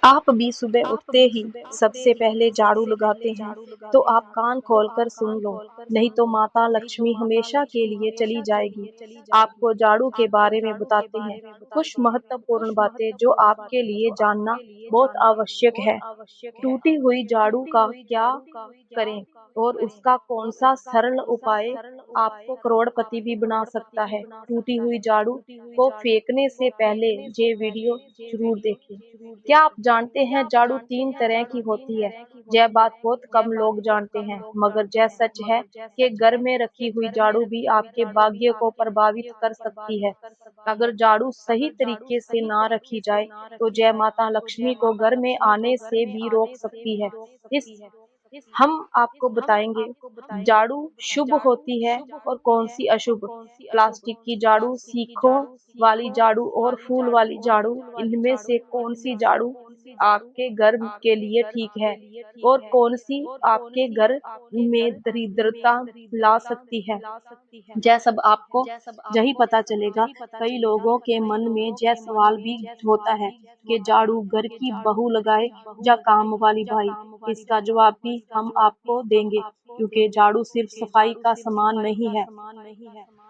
आप भी सुबह उठते ही सबसे पहले झाड़ू लगाते हैं, तो आप कान खोलकर सुन लो, नहीं तो माता लक्ष्मी हमेशा के लिए चली जाएगी। आपको झाड़ू के बारे में बताते हैं कुछ महत्वपूर्ण बातें जो आपके लिए जानना बहुत आवश्यक है। टूटी हुई झाड़ू का क्या करें और उसका कौन सा सरल उपाय आपको करोड़पति भी बना सकता है। टूटी हुई झाड़ू को फेंकने से पहले ये वीडियो जरूर देखें। क्या आप जानते हैं झाड़ू तीन तरह की होती है। यह बात बहुत कम लोग जानते हैं, मगर यह सच है कि घर में रखी हुई झाड़ू भी आपके भाग्य को प्रभावित कर सकती है। अगर झाड़ू सही तरीके से ना रखी जाए तो जय माता लक्ष्मी को घर में आने से भी रोक सकती है। इस हम आपको बताएंगे झाड़ू शुभ होती है और कौन सी अशुभ। प्लास्टिक की झाड़ू, सीखों वाली झाड़ू और फूल वाली झाड़ू, इनमें से कौन सी झाड़ू आपके घर के लिए ठीक है और कौन सी आपके घर में दरिद्रता ला सकती है। यह सब आपको यही पता चलेगा। कई लोगों के मन में यह सवाल भी होता है कि झाड़ू घर की बहू लगाए या काम वाली भाई। इसका जवाब भी हम आपको देंगे, क्योंकि झाड़ू सिर्फ सफाई का सामान नहीं है,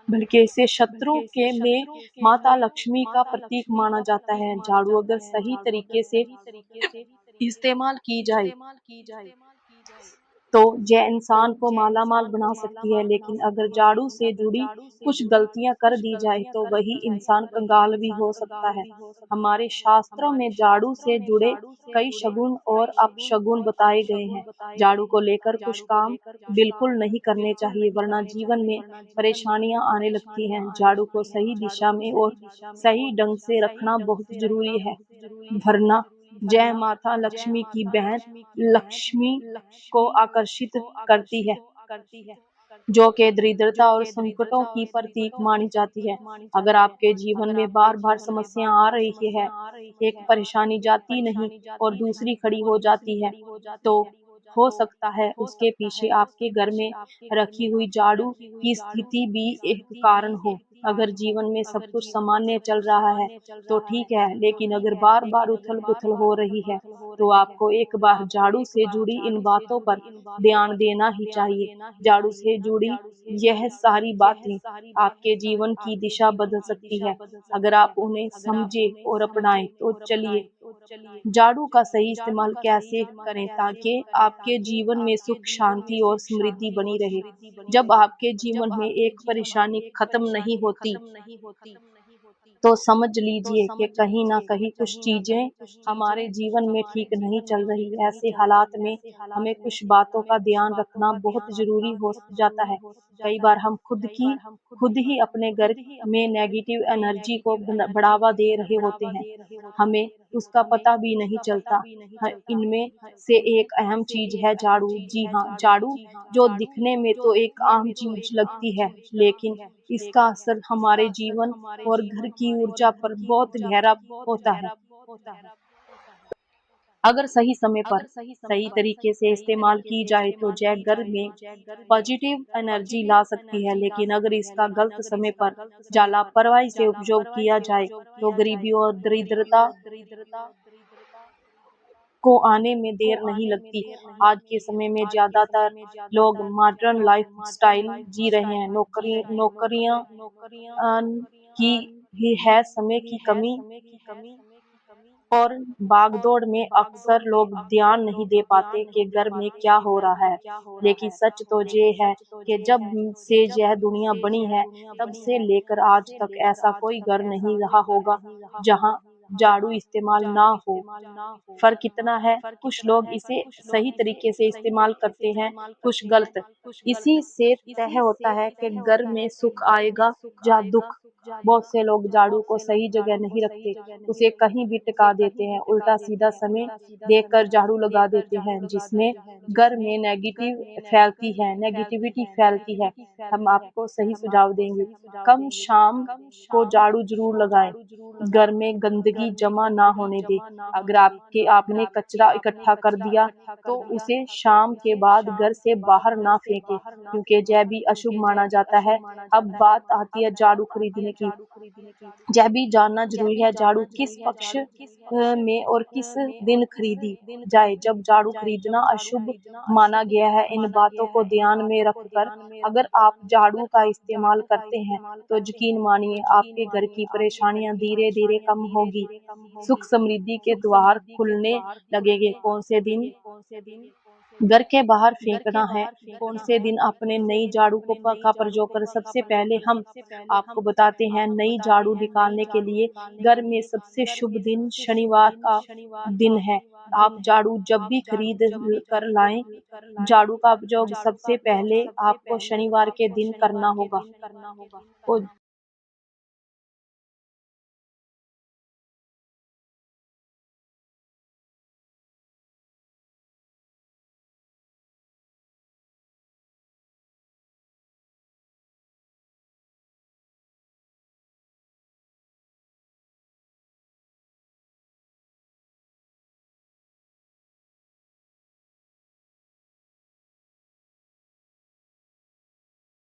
बल्कि इसे शत्रु के में माता लक्ष्मी का प्रतीक माना जाता है। झाड़ू अगर सही तरीके से इस्तेमाल की जाए तो यह इंसान को मालामाल बना सकती है, लेकिन अगर झाड़ू से जुड़ी कुछ गलतियां कर दी जाए तो वही इंसान कंगाल भी हो सकता है। हमारे शास्त्रों में झाड़ू से जुड़े कई शगुन और अपशगुन बताए गए हैं। झाड़ू को लेकर कुछ काम बिल्कुल नहीं करने चाहिए, वरना जीवन में परेशानियां आने लगती हैं। झाड़ू को सही दिशा में और सही ढंग से रखना बहुत जरूरी है, वरना जय माता लक्ष्मी की बहन लक्ष्मी को आकर्षित करती है, जो कि दरिद्रता और संकटों की प्रतीक मानी जाती है। अगर आपके जीवन में बार बार समस्या आ रही है, एक परेशानी जाती नहीं और दूसरी खड़ी हो जाती है, तो हो सकता है उसके पीछे आपके घर में रखी हुई झाड़ू की स्थिति भी एक कारण हो। अगर जीवन में सब कुछ सामान्य चल रहा है तो ठीक है, लेकिन अगर बार बार उथल पुथल हो रही है तो आपको एक बार झाड़ू से जुड़ी इन बातों पर ध्यान देना ही चाहिए। झाड़ू से जुड़ी यह सारी बातें आपके जीवन की दिशा बदल सकती है, अगर आप उन्हें समझे और अपनाएं। तो चलिए झाड़ू का सही इस्तेमाल कैसे करें ताकि आपके जीवन में सुख, शांति और समृद्धि बनी रहे। जब आपके जीवन में एक परेशानी खत्म नहीं होती तो समझ लीजिए कि कहीं ना कहीं कुछ चीजें हमारे जीवन में ठीक नहीं चल रही। ऐसे हालात में हमें कुछ बातों का ध्यान रखना बहुत जरूरी हो जाता है। कई बार हम खुद ही अपने घर में नेगेटिव एनर्जी को बढ़ावा दे रहे होते हैं, हमें उसका पता भी नहीं चलता। इनमें से एक अहम चीज है झाड़ू। जी हाँ, झाड़ू जो दिखने में तो एक आम चीज लगती है, लेकिन इसका असर हमारे जीवन और घर की ऊर्जा पर बहुत गहरा होता है। अगर सही समय पर सही तरीके से इस्तेमाल की जाए तो यह घर में पॉजिटिव एनर्जी ला सकती है, लेकिन अगर इसका गलत समय पर या लापरवाही से उपयोग किया जाए तो गरीबी और दरिद्रता को आने में देर नहीं लगती। आज के समय में ज्यादातर लोग मॉडर्न लाइफ स्टाइल जी रहे हैं। नौकरियां की भी है, समय की कमी और भागदौड़ में अक्सर लोग ध्यान नहीं दे पाते कि घर में क्या हो रहा है। लेकिन सच तो ये है कि जब से यह दुनिया बनी है तब से लेकर आज तक ऐसा कोई घर नहीं रहा होगा जहां झाड़ू इस्तेमाल ना हो। फर्क इतना है, कुछ लोग इसे सही तरीके से इस्तेमाल करते हैं, कुछ गलत। इसी से तय होता है कि घर में सुख आएगा या दुख। बहुत से लोग झाड़ू को सही जगह नहीं रखते, उसे कहीं भी टिका देते हैं, उल्टा सीधा समय देखकर झाड़ू लगा देते हैं, जिसमें घर में नेगेटिविटी फैलती है। हम आपको सही सुझाव देंगे। कम शाम को झाड़ू जरूर लगाएं। घर में गंदगी गंदगी जमा ना होने दें। अगर आपने कचरा इकट्ठा कर दिया, तो उसे शाम के बाद घर से बाहर ना फेंकें, क्योंकि यह भी अशुभ माना जाता है। अब बात आती है झाड़ू खरीदने की। यह भी जानना ज़रूरी है झाड़ू किस पक्ष में और किस दिन खरीदी जाए। जब झाड़ू खरीदना अशुभ माना गया है, इन बातों को ध्यान में रखकर अगर आप झाड़ू का इस्तेमाल करते हैं, तो यकीन मानिए आपके घर की परेशानियां धीरे-धीरे कम होगी। सुख समृद्धि के द्वार खुलने लगेंगे। कौन से दिन घर के बाहर फेंकना है, कौन से दिन अपने नई झाड़ू का प्रयोग कर। सबसे पहले हम आपको बताते हैं नई झाड़ू निकालने के लिए घर में सबसे शुभ दिन शनिवार का दिन है। आप झाड़ू जब भी खरीद कर लाएं, झाड़ू का उपयोग सबसे पहले आपको शनिवार के दिन करना होगा।